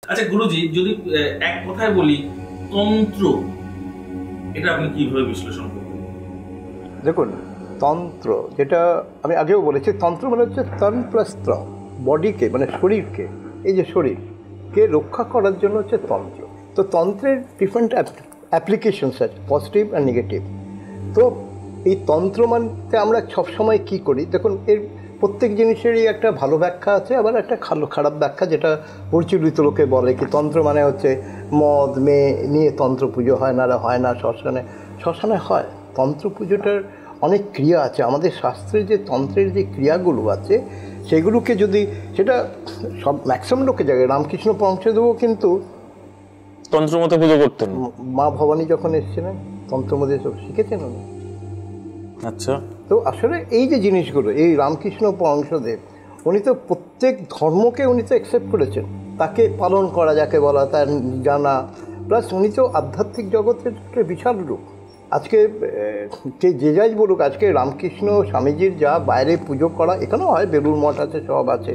আচ্ছা গুরুজি, যদি এক কথায় বলি তন্ত্র, এটা আপনি কিভাবে বিশ্লেষণ করবেন? দেখুন, তন্ত্র যেটা আমি আগেও বলেছি, তন্ত্র মানে হচ্ছে তন প্লাস ত্র, বডিকে মানে শরীরকে, এই যে শরীরকে রক্ষা করার জন্য হচ্ছে তন্ত্র। তো তন্ত্রের ডিফারেন্ট অ্যাপ্লিকেশনস আছে, পজিটিভ আর নেগেটিভ। তো এই তন্ত্র মানতে আমরা সবসময় কী করি, দেখুন এর প্রত্যেক জিনিসেরই একটা ভালো ব্যাখ্যা আছে, আবার একটা খারাপ ব্যাখ্যা, যেটা পরিচালিত লোকে বলে কি তন্ত্র মানে হচ্ছে মদ মেয়ে নিয়ে তন্ত্র পুজো হয় না শ্মশানে হয়। তন্ত্র পুজোটার অনেক ক্রিয়া আছে, আমাদের শাস্ত্রের যে তন্ত্রের যে ক্রিয়াগুলো আছে সেগুলোকে যদি, সেটা সব ম্যাক্সিমাম লোকের জায়গায়, রামকৃষ্ণ পরমহংসদেবও কিন্তু তন্ত্র মতো পুজো করতেন। মা ভবানী যখন এসেছিলেন তন্ত্র মধ্যে সব শিখেছেন উনি। আচ্ছা, তো আসলে এই যে জিনিসগুলো, এই রামকৃষ্ণ পরমহংসদেব উনি তো প্রত্যেক ধর্মকে উনি তো অ্যাকসেপ্ট করেছেন, তাকে পালন করা যাকে বলা, তার জানা, প্লাস উনি তো আধ্যাত্মিক জগতের একটা বিশাল রূপ। আজকে যে যাই বলুক, আজকে রামকৃষ্ণ স্বামীজির যা বাইরে পুজো করা, এখানেও হয়, বেলুড় মঠ আছে, সব আছে।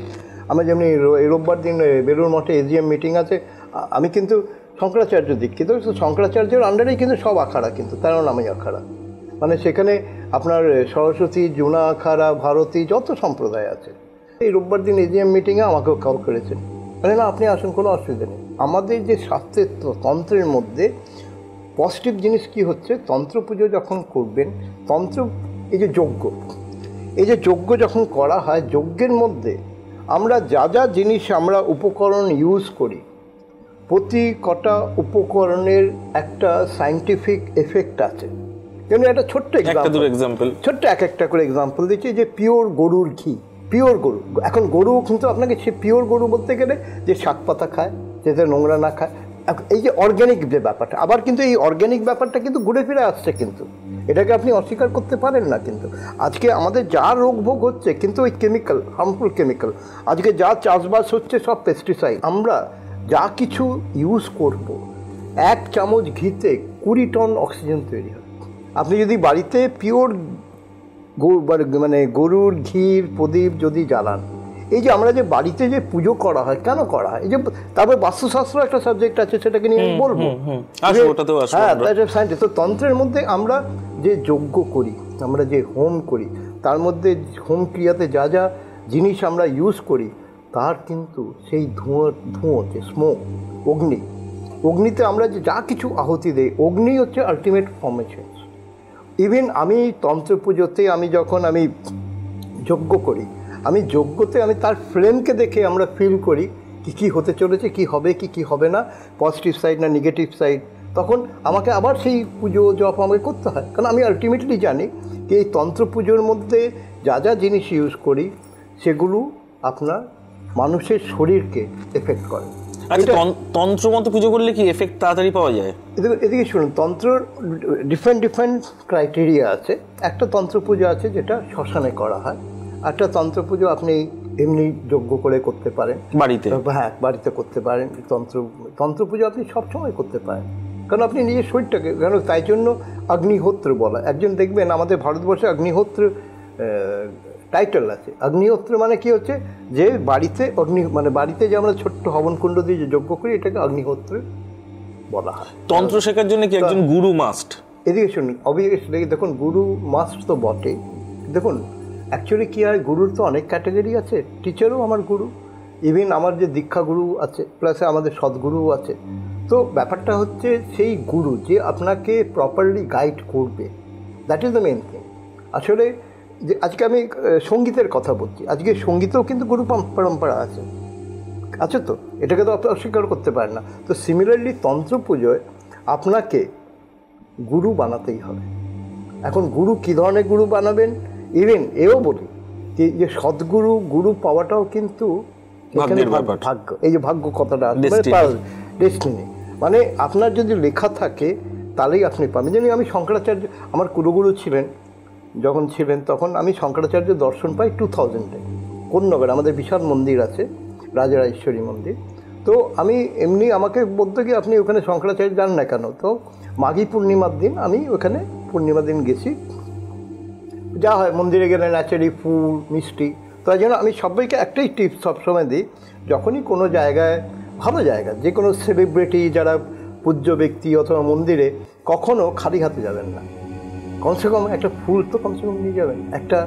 আমরা যেমনি রোববার দিন বেলুড় মঠে এজিএম মিটিং আছে, আমি কিন্তু শঙ্করাচার্য দীক্ষিত, তো শঙ্করাচার্যের আন্ডারেই কিন্তু সব আখাড়া, কিন্তু তারও নামই আখাড়া। মানে সেখানে আপনার সরস্বতী, জুনা আখাড়া, ভারতী, যত সম্প্রদায় আছে। এই রোববার দিন এজিএম মিটিংয়ে আমাকেও কল করেছেন, মানে না আপনি আসুন, কোনো অসুবিধা নেই। আমাদের যে শাস্ত্রের তন্ত্রের মধ্যে পজিটিভ জিনিস কি হচ্ছে, তন্ত্র পুজো যখন করবেন, তন্ত্র এই যে যজ্ঞ যখন করা হয়, যজ্ঞের মধ্যে আমরা যা জিনিস আমরা উপকরণ ইউজ করি, প্রতি কটা উপকরণের একটা সায়েন্টিফিক এফেক্ট আছে। যেমন একটা ছোট্ট এক্সাম্পল, একটা করে এক্সাম্পল দিচ্ছি, যে পিওর গরুর ঘি, পিওর গরু, এখন গরু কিন্তু আপনাকে সে পিওর গরু বলতে গেলে যে শাক পাতা খায়, যেতে নোংরা না খায়, এই যে অর্গ্যানিক যে ব্যাপারটা, আবার কিন্তু এই অর্গ্যানিক ব্যাপারটা কিন্তু ঘুরে ফিরে আসছে, কিন্তু এটাকে আপনি অস্বীকার করতে পারেন না। কিন্তু আজকে আমাদের যা রোগ ভোগ হচ্ছে, কিন্তু ওই কেমিক্যাল, হার্মফুল কেমিক্যাল, আজকে যা চাষবাস হচ্ছে সব পেস্টিসাইড, আমরা যা কিছু ইউজ করব, 1 চামচ ঘিতে 20 টন অক্সিজেন তৈরি হয়। আপনি যদি বাড়িতে পিওর মানে গরুর ঘির প্রদীপ যদি জ্বালান, এই যে আমরা যে বাড়িতে যে পুজো করা হয়, কেন করা হয়, এই যে তারপর বাস্তুশাস্ত্র একটা সাবজেক্ট আছে, সেটাকে নিয়ে আমি বলবো। হ্যাঁ, সায়েন্টিস্ট। তো তন্ত্রের মধ্যে আমরা যে যজ্ঞ করি, আমরা যে হোম করি, তার মধ্যে হোম ক্রিয়াতে যা যা জিনিস আমরা ইউজ করি, তার কিন্তু সেই ধোঁয়া যে স্মোক, অগ্নিতে আমরা যে যা কিছু আহুতি দেই, অগ্নি হচ্ছে আলটিমেট ফর্মেশন। ইভেন আমি তন্ত্র পুজোতে আমি যখন আমি যজ্ঞ করি, আমি যজ্ঞতে আমি তার ফ্লেমকে দেখে আমরা ফিল করি কী হতে চলেছে, কী হবে কী হবে না, পজিটিভ সাইড না নেগেটিভ সাইড। তখন আমাকে আবার সেই পুজো জপ আমাকে করতে হয়, কারণ আমি আলটিমেটলি জানি যে এই তন্ত্র পুজোর মধ্যে যা জিনিস ইউজ করি সেগুলো আপনার মানুষের শরীরকে এফেক্ট করে। আচ্ছা, তন্ত্র মতো পুজো করলে কি এফেক্ট তাড়াতাড়ি পাওয়া যায়? এদিকে শুনুন, তন্ত্রর ডিফারেন্ট ক্রাইটেরিয়া আছে। একটা তন্ত্র পুজো আছে যেটা শ্মশানে করা হয়, একটা তন্ত্র পুজো আপনি এমনি যজ্ঞ করে করতে পারেন বাড়িতে। হ্যাঁ, বাড়িতে করতে পারেন। তন্ত্র পুজো আপনি সবসময় করতে পারেন, কারণ আপনি নিজের শরীরটাকে, কারণ তাই জন্য অগ্নিহোত্র বলা। একজন দেখবেন আমাদের ভারতবর্ষে অগ্নিহোত্র টাইটেল আছে। অগ্নিহোত্র মানে কি হচ্ছে, যে বাড়িতে মানে বাড়িতে যে আমরা ছোট্ট হবনকুণ্ড দিয়ে যে যজ্ঞ করি, এটাকে অগ্নিহোত্র বলা হয়। তন্ত্র শেখার জন্য কি একজন গুরু মাস্ট? এদিকে শুনুন, অবভিয়াসলি দেখুন, গুরু মাস্ট তো বটে। দেখুন অ্যাকচুয়ালি কী হয়, গুরুর তো অনেক ক্যাটাগরি আছে, টিচারও আমার গুরু, ইভেন আমার যে দীক্ষা গুরু আছে, প্লাসে আমাদের সদ্গুরুও আছে। তো ব্যাপারটা হচ্ছে সেই গুরু যে আপনাকে প্রপারলি গাইড করবে, that is the main thing. আসলে যে আজকে আমি সঙ্গীতের কথা বলছি, আজকে সঙ্গীতেও কিন্তু গুরু পরম্পরা আছে তো, এটাকে তো আপনি অস্বীকার করতে পারেন না। তো সিমিলারলি তন্ত্র পুজোয় আপনাকে গুরু বানাতেই হবে। এখন গুরু কী ধরনের গুরু বানাবেন, ইভেন এও বলি যে সদ্গুরু গুরু পাওয়াটাও কিন্তু ভাগ্য। এই যে ভাগ্য কথাটা, ডেস্টিনি, মানে আপনার যদি লেখা থাকে তাহলেই আপনি পাবেন। যেমন আমি শঙ্করাচার্য, আমার কুলগুরু যখন ছিলেন তখন আমি শঙ্করাচার্য দর্শন পাই 2000-এ কোন্নগরে, আমাদের বিশাল মন্দির আছে, রাজরাজেশ্বরী মন্দির। তো আমি এমনি, আমাকে বলতে গিয়ে আপনি ওখানে শঙ্করাচার্য যান না কেন, তো মাঘী পূর্ণিমার দিন আমি ওখানে পূর্ণিমার দিন গেছি। যা হয় মন্দিরে গেলে ন্যাচারালি ফুল মিষ্টি, তাই জন্য আমি সবাইকে একটাই টিপস সবসময় দিই, যখনই কোনো জায়গায় ভালো জায়গা। যে কোনো সেলিব্রিটি যারা পূজ্য ব্যক্তি অথবা মন্দিরে কখনো খালি হাতে যাবেন না, কমসে কম একটা ফুল তো কমসে কম নিয়ে যাবেন, একটা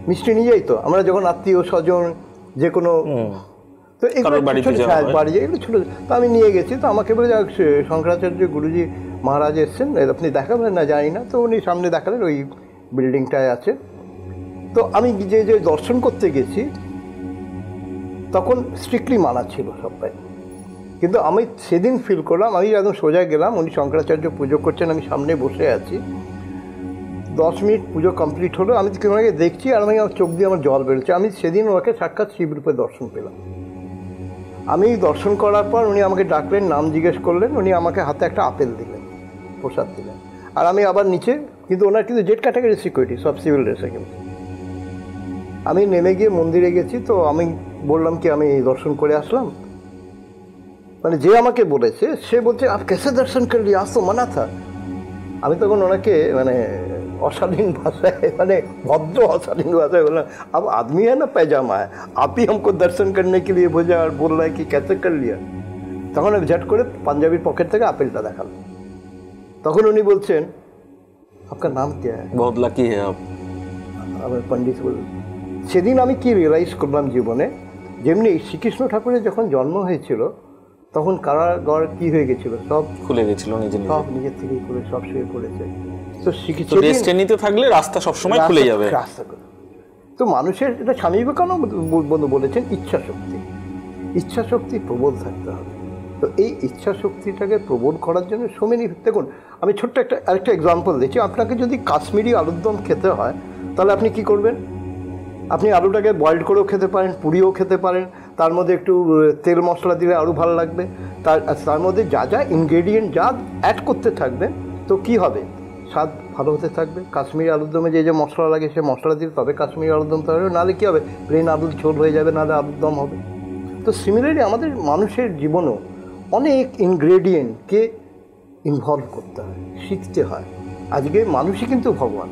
মিষ্টি নিয়ে যাই। তো আমরা যখন আত্মীয় স্বজন যে কোনো তো এগুলো বাড়ি যায়, এগুলো ছোটো, তো আমি নিয়ে গেছি। তো আমাকে বলে যাক শঙ্করাচার্য গুরুজি মহারাজ এসছেন, আপনি দেখাবেন না জানি না। তো উনি সামনে দেখালেন, ওই বিল্ডিংটায় আছে। তো আমি যে যে দর্শন করতে গেছি তখন স্ট্রিক্টলি মানা ছিল সবাই, কিন্তু আমি সেদিন ফিল করলাম, আমি একদম সোজা গেলাম, উনি শঙ্করাচার্য পুজো করছেন, আমি সামনে বসে আছি। 10 মিনিট পুজো কমপ্লিট হলো, আমি ওনাকে দেখছি আর আমি চোখ দিয়ে আমার জল বেরোচ্ছে। আমি সেদিন ওনাকে সাক্ষাৎ শিবরূপে দর্শন পেলাম। আমি দর্শন করার পর উনি আমাকে ডাকলেন, নাম জিজ্ঞেস করলেন, উনি আমাকে হাতে একটা আপেল দিলেন, প্রসাদ দিলেন। আর আমি আবার নিচে, কিন্তু ওনার কিন্তু জেড ক্যাটাগরি সিকিউরিটি, সব সিভিল ড্রেসে। কিন্তু আমি নেমে গিয়ে মন্দিরে গেছি। তো আমি বললাম কি আমি দর্শন করে আসলাম, মানে যে আমাকে বলেছে সে বলছে আপ কেসে দর্শন করলি, আজ তো মানা থা। আমি তখন ওনাকে মানে অশালীন ভাষায়, মানে ভদ্র অশালীন भाषाएं बोला, अब आदमी है ना पैजामा है, आप ही हमको दर्शन करने के लिए भेजा और बोल रहा है कि कैसे कर लिया। তখন আমি ঝট করে পাঞ্জাবির পকেট থেকে আপেলটা দেখালাম। তখন উনি বলছেন আপনার নাম কি? বহুত লাকি হ্যাঁ আপ। আমার পণ্ডিত বল। সেদিন আমি কি রিয়েলাইজ করলাম জীবনে, যেমনি শ্রীকৃষ্ণ ঠাকুরের যখন জন্ম হয়েছিল তখন কারাগার কি হয়ে গেছিল, সব খুলে গেছিল, সব নিজের থেকেই খুলে সব শুয়ে পড়েছে। তো ডেস্টিনিতে থাকলে রাস্তা সবসময় খুলে যাবে, রাস্তা করে। তো মানুষের, এটা স্বামী বিবেকানন্দ বলেছেন, ইচ্ছা শক্তি, ইচ্ছা শক্তি প্রবল থাকতে হবে। তো এই ইচ্ছা শক্তিটাকে প্রবল করার জন্য সমেনি, দেখুন আমি ছোট্ট আরেকটা এক্সাম্পল দিচ্ছি। আপনাকে যদি কাশ্মীরি আলুর দম খেতে হয় তাহলে আপনি কি করবেন? আপনি আলুটাকে বয়েলড করেও খেতে পারেন, পুড়িয়েও খেতে পারেন, তার মধ্যে একটু তেল মশলা দিলে আরও ভালো লাগবে। তার মধ্যে যা যা ইনগ্রেডিয়েন্ট যা অ্যাড করতে থাকবে, তো কি হবে, স্বাদ ভালো হতে থাকবে। কাশ্মীরি আলুর দমে যে যে মশলা লাগে সে মশলা দিলে তবে কাশ্মীরি আলুর দম তৈরি হবে, নাহলে কী হবে, প্লেন আলুর ঝোল হয়ে যাবে, নাহলে আলুর দম হবে। তো সিমিলারলি আমাদের মানুষের জীবনেও অনেক ইনগ্রেডিয়েন্টকে ইনভলভ করতে হয়, শিখতে হয়। আজকে মানুষই কিন্তু ভগবান।